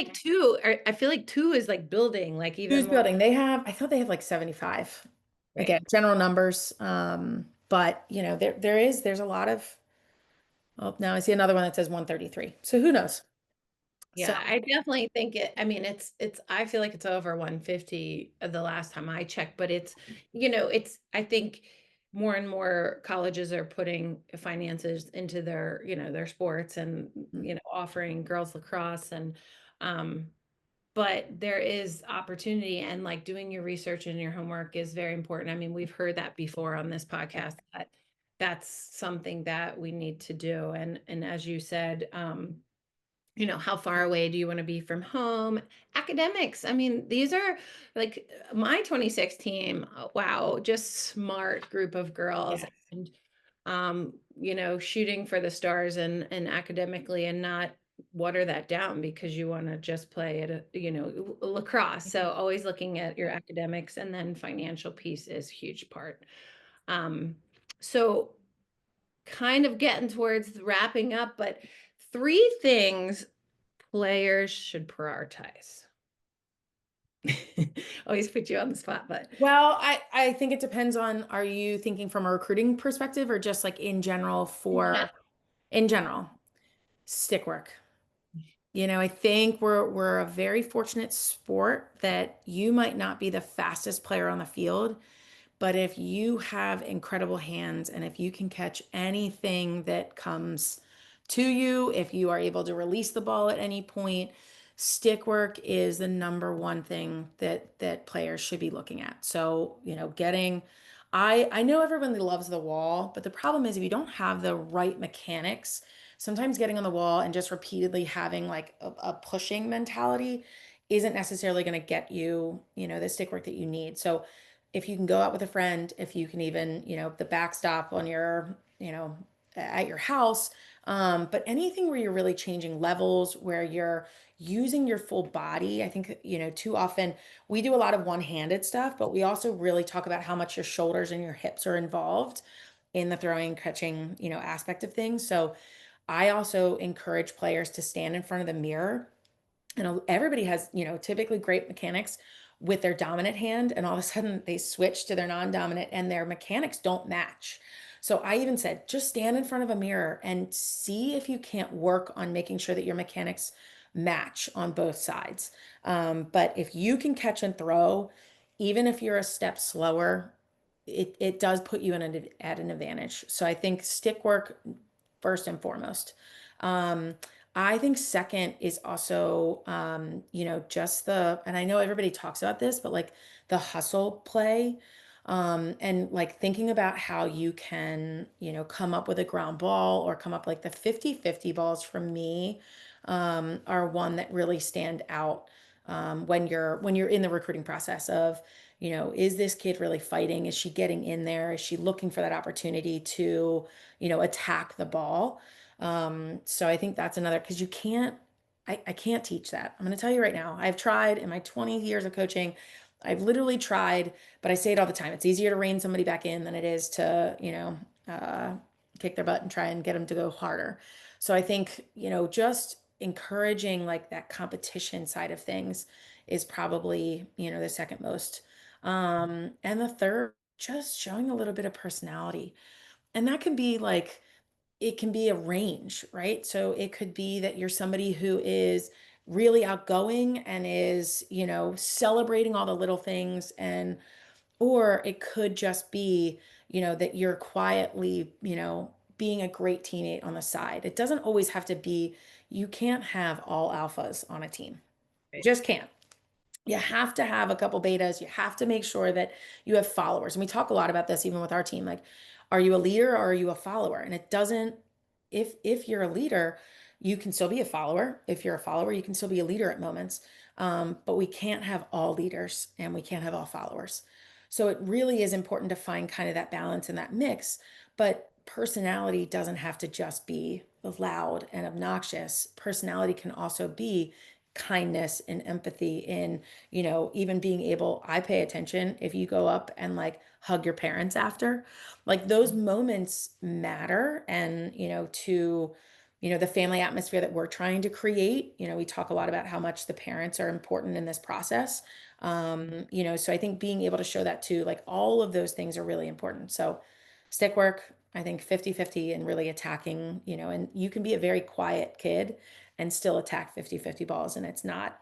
I feel like 2 is like building, like even who's more. building, I thought they have like 75. Right. Again, general numbers. But there's a lot of, oh, now I see another one that says 133. So who knows? So Yeah, I definitely think I mean, I feel like it's over 150 the last time I checked, but I think more and more colleges are putting finances into their sports and, offering girls lacrosse um, but there is opportunity and like doing your research and your homework is very important. I mean, we've heard that before on this podcast that that's something that we need to do. And as you said, how far away do you want to be from home? Academics. I mean, these are like my 26 team. Wow, just smart group of girls yeah. and shooting for the stars and academically and not water that down because you want to just play at lacrosse. So always looking at your academics and then financial piece is a huge part. So kind of getting towards wrapping up, but 3 things players should prioritize. Always put you on the spot, but Well, I think it depends on, are you thinking from a recruiting perspective or just like in general yeah, in general, stick work. I think we're a very fortunate sport that you might not be the fastest player on the field, but if you have incredible hands and if you can catch anything that comes to you, if you are able to release the ball at any point, stick work is the number one thing that players should be looking at. So, getting I know everyone loves the wall, but the problem is if you don't have the right mechanics, sometimes getting on the wall and just repeatedly having like a pushing mentality isn't necessarily going to get you, the stick work that you need. So if you can go out with a friend, if you can even, the backstop on your, at your house, but anything where you're really changing levels, where you're using your full body. I think, too often we do a lot of one-handed stuff, but we also really talk about how much your shoulders and your hips are involved in the throwing, catching, aspect of things. So I also encourage players to stand in front of the mirror, and everybody has, typically great mechanics, with their dominant hand, and all of a sudden they switch to their non-dominant and their mechanics don't match. So I even said, just stand in front of a mirror and see if you can't work on making sure that your mechanics match on both sides. But if you can catch and throw, even if you're a step slower, it does put you at an advantage. So I think stick work first and foremost. Um, I think second is also, just and I know everybody talks about this, but like the hustle play, and like thinking about how you can, come up with a ground ball or come up like the 50-50 balls for me, are one that really stand out, when you're in the recruiting process of, is this kid really fighting? Is she getting in there? Is she looking for that opportunity to, attack the ball? So I think that's another, because I can't teach that. I'm going to tell you right now, I've tried in my 20 years of coaching. I've literally tried, but I say it all the time. It's easier to rein somebody back in than it is to, kick their butt and try and get them to go harder. So I think, just encouraging like that competition side of things is probably, the second most. And the third, just showing a little bit of personality. And that can be like, it can be a range, right? So it could be that you're somebody who is really outgoing and is, celebrating all the little things, and or it could just be, that you're quietly, being a great teammate on the side. It doesn't always have to be, you can't have all alphas on a team. You Right. just can't. You have to have a couple betas. You have to make sure that you have followers. And we talk a lot about this even with our team. Like, are you a leader or are you a follower? And it doesn't, if you're a leader, you can still be a follower. If you're a follower, you can still be a leader at moments. But we can't have all leaders and we can't have all followers. So it really is important to find kind of that balance and that mix. But personality doesn't have to just be loud and obnoxious. Personality can also be kindness and empathy in, even being able, I pay attention if you go up and like hug your parents after, like those moments matter. And, to, the family atmosphere that we're trying to create, we talk a lot about how much the parents are important in this process. So I think being able to show that too, like all of those things are really important. So stick work, I think 50-50, and really attacking, and you can be a very quiet kid and still attack 50-50 balls, and it's not,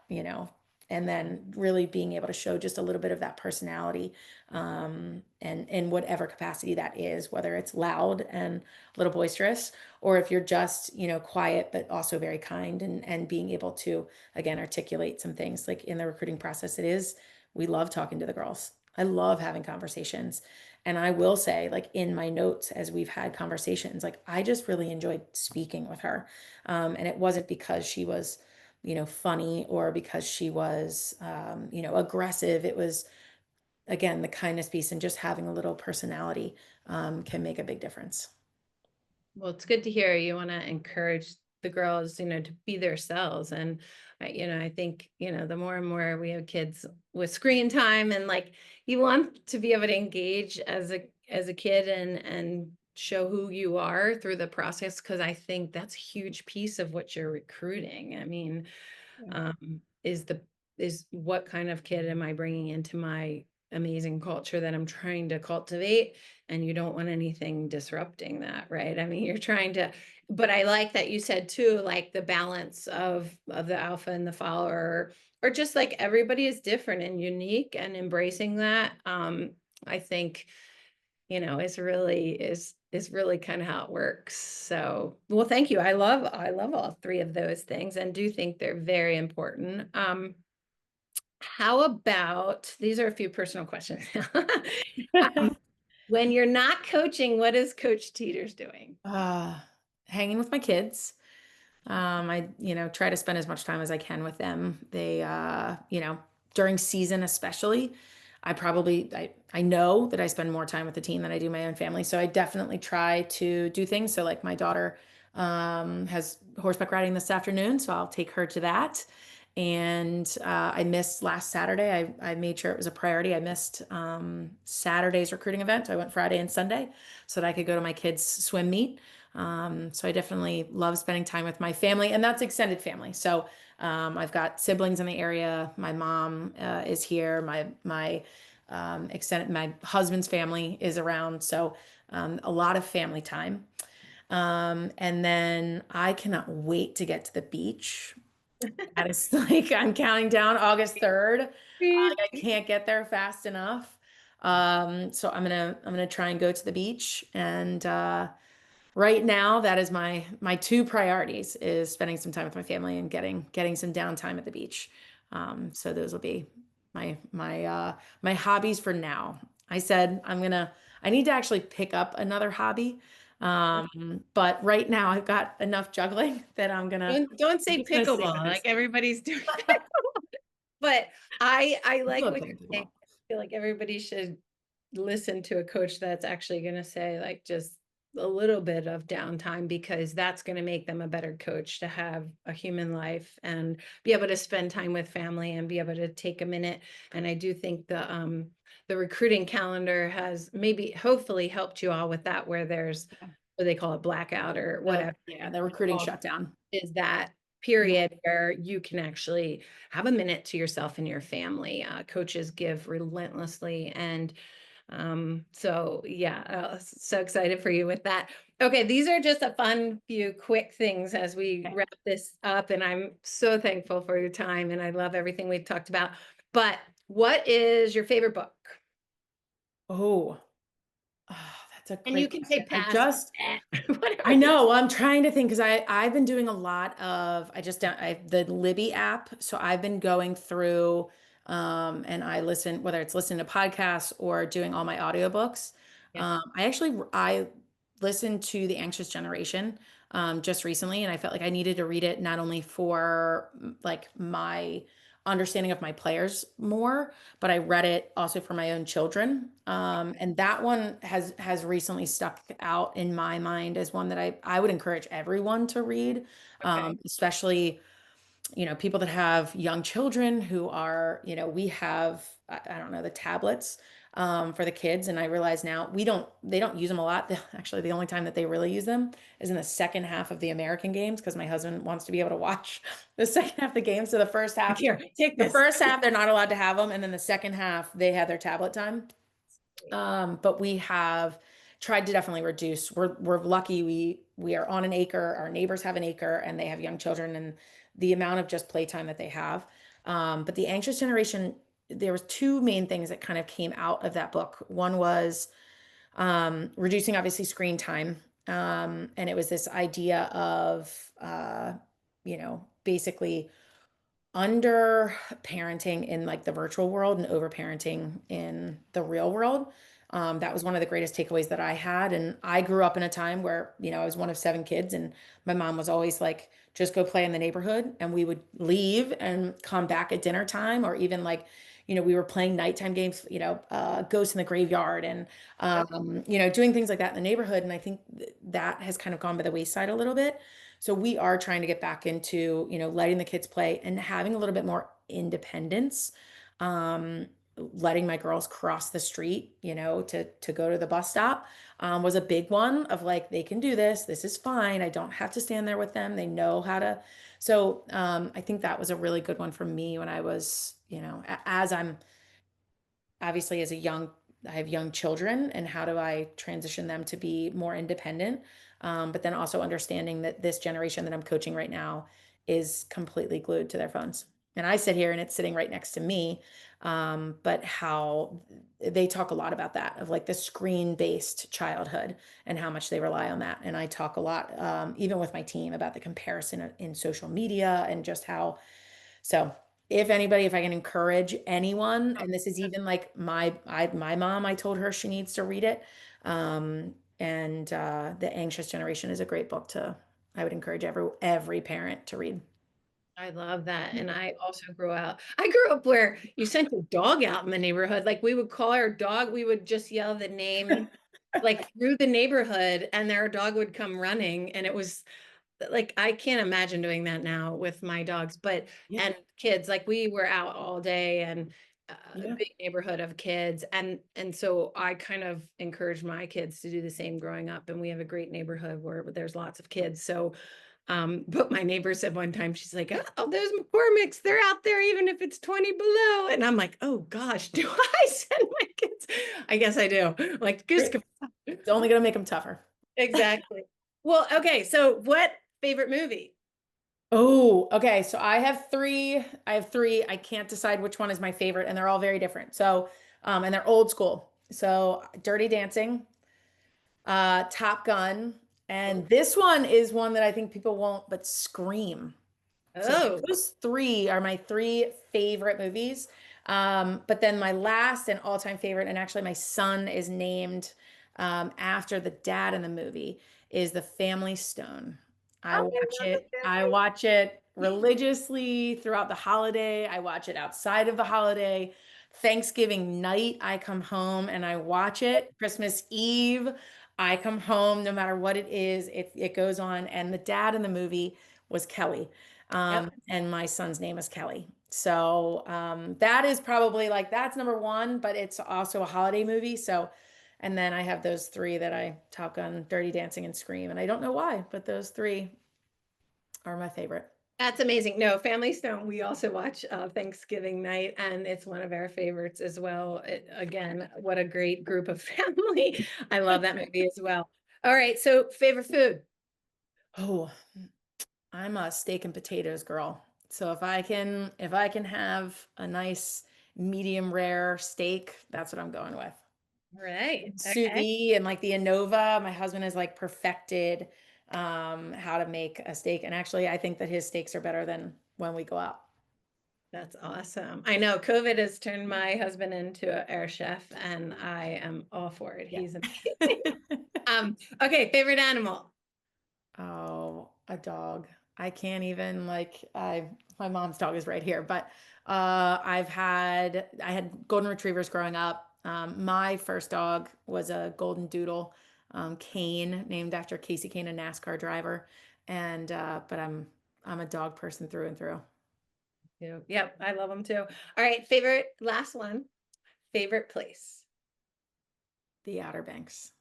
and then really being able to show just a little bit of that personality, and in whatever capacity that is, whether it's loud and a little boisterous, or if you're just, quiet but also very kind, and being able to again articulate some things. Like in the recruiting process, we love talking to the girls. I love having conversations. And I will say, like in my notes, as we've had conversations, like I just really enjoyed speaking with her. And it wasn't because she was, funny, or because she was, aggressive. It was, again, the kindness piece and just having a little personality, can make a big difference. Well, it's good to hear you want to encourage the girls, to be themselves. And, I think, the more and more we have kids with screen time, and like you want to be able to engage as a kid, and show who you are through the process, because I think that's a huge piece of what you're recruiting. I mean, Yeah. is what kind of kid am I bringing into my amazing culture that I'm trying to cultivate? And you don't want anything disrupting that, right? I mean, you're trying to, but I like that you said too, like the balance of the alpha and the follower, or just like everybody is different and unique, and embracing that. I think, is really kind of how it works. So, well, thank you. I love all three of those things, and do think they're very important. How about, these are a few personal questions. Um, when you're not coaching, what is Coach Teeters doing? uh, Hanging with my kids. I, try to spend as much time as I can with them. They, during season especially, I know that I spend more time with the team than I do my own family. So I definitely try to do things. So like my daughter, has horseback riding this afternoon, so I'll take her to that. And I missed last Saturday. I made sure it was a priority. I missed, Saturday's recruiting event. I went Friday and Sunday so that I could go to my kids' swim meet. So I definitely love spending time with my family, and that's extended family. So I've got siblings in the area. My mom is here. My husband's family is around. So a lot of family time. And then I cannot wait to get to the beach. That is like I'm counting down August 3rd. I can't get there fast enough. So I'm gonna try and go to the beach. And right now, that is my two priorities is spending some time with my family and getting some downtime at the beach. So those will be my hobbies for now. I said I need to actually pick up another hobby. But right now I've got enough juggling that Don't I'm say just gonna stick pickleball, with like this. everybody's doing but I I like love what playing you're saying. pickleball. I feel like everybody should listen to a coach that's actually gonna say, like, just a little bit of downtime because that's gonna make them a better coach to have a human life and be able to spend time with family and be able to take a minute. And I do think the recruiting calendar has maybe hopefully helped you all with that, where there's Yeah. what they call a blackout or whatever The recruiting shutdown. is that Yeah. period where you can actually have a minute to yourself and your family. Coaches give relentlessly. And so, yeah, so excited for you with that. Okay, these are just a fun few quick things as we Okay. wrap this up. And I'm so thankful for your time and I love everything we've talked about. But what is your favorite book? Oh, that's a And you great can say question. pass, I whatever. know. Well, I'm trying to think because I've been doing a lot of the Libby app. So I've been going through and I listen whether it's listening to podcasts or doing all my audiobooks. Yeah. I listened to The Anxious Generation just recently, and I felt like I needed to read it not only for like my understanding of my players more, but I read it also for my own children. And that one has recently stuck out in my mind as one that I would encourage everyone to read, Okay. especially people that have young children who are, we have, I don't know, the tablets for the kids. And I realize now they don't use them a lot. Actually, the only time that they really use them is in the second half of the American games because my husband wants to be able to watch the second half of the game. So Here, take the this. first half, they're not allowed to have them. And then the second half, they have their tablet time. But we have tried to definitely reduce. We're lucky we are on an acre. Our neighbors have an acre and they have young children and the amount of just playtime that they have. But the anxious generation, there was two main things that kind of came out of that book. One was reducing obviously screen time. And it was this idea of basically under parenting in like the virtual world and over parenting in the real world. That was one of the greatest takeaways that I had. And I grew up in a time where, I was one of seven kids, and my mom was always like, just go play in the neighborhood. And we would leave and come back at dinner time, or even like, we were playing nighttime games, ghosts in the graveyard and, doing things like that in the neighborhood. And I think that has kind of gone by the wayside a little bit. So we are trying to get back into, letting the kids play and having a little bit more independence. Letting my girls cross the street, to go to the bus stop, was a big one of like, they can do this. This is fine. I don't have to stand there with them. They know how to. So I think that was a really good one for me when I was, as I'm obviously I have young children, and how do I transition them to be more independent? But then also understanding that this generation that I'm coaching right now is completely glued to their phones. And I sit here and it's sitting right next to me. But how they talk a lot about that, of like the screen-based childhood and how much they rely on that. And I talk a lot, even with my team, about the comparison in social media and just how so if I can encourage anyone, and this is even like my mom, I told her she needs to read it. And The Anxious Generation is a great book I would encourage every parent to read. I love that, and I also I grew up where you sent your dog out in the neighborhood, like, we would call our dog, we would just yell the name, like, through the neighborhood, and their dog would come running, and it was like, I can't imagine doing that now with my dogs, but Yeah. and kids, like, we were out all day, and a Yeah. big neighborhood of kids, and so I kind of encourage my kids to do the same growing up, and we have a great neighborhood where there's lots of kids. So but my neighbor said one time, she's like, "Oh, those McCormicks, they're out there even if it's 20 below." And I'm like, "Oh gosh, do I send my kids?" I guess I do. Like, just It's only going to make them tougher. exactly. Well, okay, so what favorite movie? Oh, okay. So I have three. I have three. I can't decide which one is my favorite, and they're all very different. So, and they're old school. So Dirty Dancing, Top Gun, and this one is one that I think people won't, but Scream. So Oh, those three are my three favorite movies. But then my last and all-time favorite, and actually my son is named after the dad in the movie, is The Family Stone. I oh, I watch love it. the I watch it religiously throughout the holiday. I watch it outside of the holiday. Thanksgiving night, I come home and I watch it. Christmas Eve, I come home, no matter what it is, it goes on. And the dad in the movie was Kelly. Yep. And my son's name is Kelly. So that is probably like that's number one, but it's also a holiday movie. So, and then I have those three that I Top Gun, Dirty Dancing, and Scream, and I don't know why, but those three are my favorite. That's amazing. No, Family Stone, we also watch Thanksgiving night, and it's one of our favorites as well. Again, what a great group of family. I love that movie as well. All right, so favorite food. Oh, I'm a steak and potatoes girl. So if I can have a nice medium rare steak, that's what I'm going with. All right. Sous Okay. vide and like the Anova, my husband has like perfected how to make a steak. And actually, I think that his steaks are better than when we go out. That's awesome. I know COVID has turned my husband into an air chef, and I am all for it. Yeah. He's amazing. Okay, favorite animal. Oh, a dog. I can't even like my mom's dog is right here, but I had golden retrievers growing up. My first dog was a golden doodle, Kane, named after Casey Kane, a NASCAR driver. And but I'm a dog person through and through. Yep, I love them too. All right, favorite, last one. Favorite place. The Outer Banks.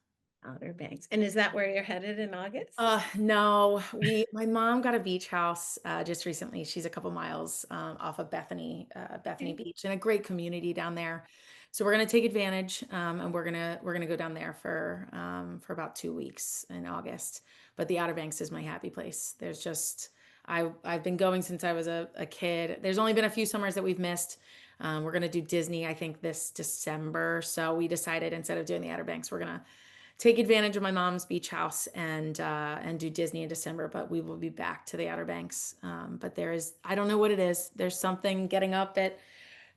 Outer Banks. And is that where you're headed in August? No, my mom got a beach house just recently. She's a couple miles off of Bethany Okay. Beach, and a great community down there. So we're gonna take advantage, and we're gonna go down there for about 2 weeks in August. But the Outer Banks is my happy place. There's just I've been going since I was a kid. There's only been a few summers that we've missed. We're gonna do Disney, I think, this December. So we decided instead of doing the Outer Banks, we're gonna take advantage of my mom's beach house and do Disney in December, but we will be back to the Outer Banks. But there is I don't know what it is. There's something getting up at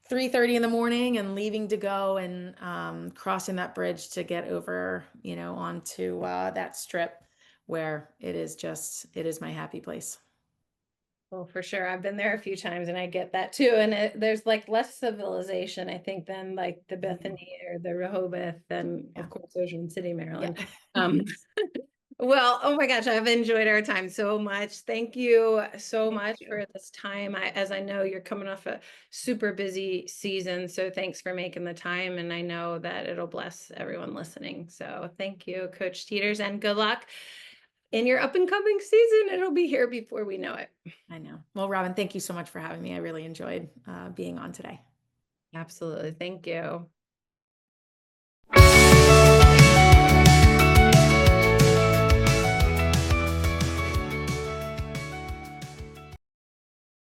3:30 in the morning and leaving to go and crossing that bridge to get over, onto that strip where it is my happy place. Well, for sure. I've been there a few times and I get that too. And there's like less civilization, I think, than like the Mhm. Bethany or the Rehoboth and Yeah. of course Ocean City, Yeah. Maryland. Um, well, oh my gosh, I've enjoyed our time so much. Thank you so Thank much you. for this time. As I know you're coming off a super busy season, so thanks for making the time. And I know that it'll bless everyone listening. So thank you, Coach Teeters, and good luck in your up and coming season. It'll be here before we know it. I know. Well, Robin, thank you so much for having me. I really enjoyed being on today. Absolutely. Thank you.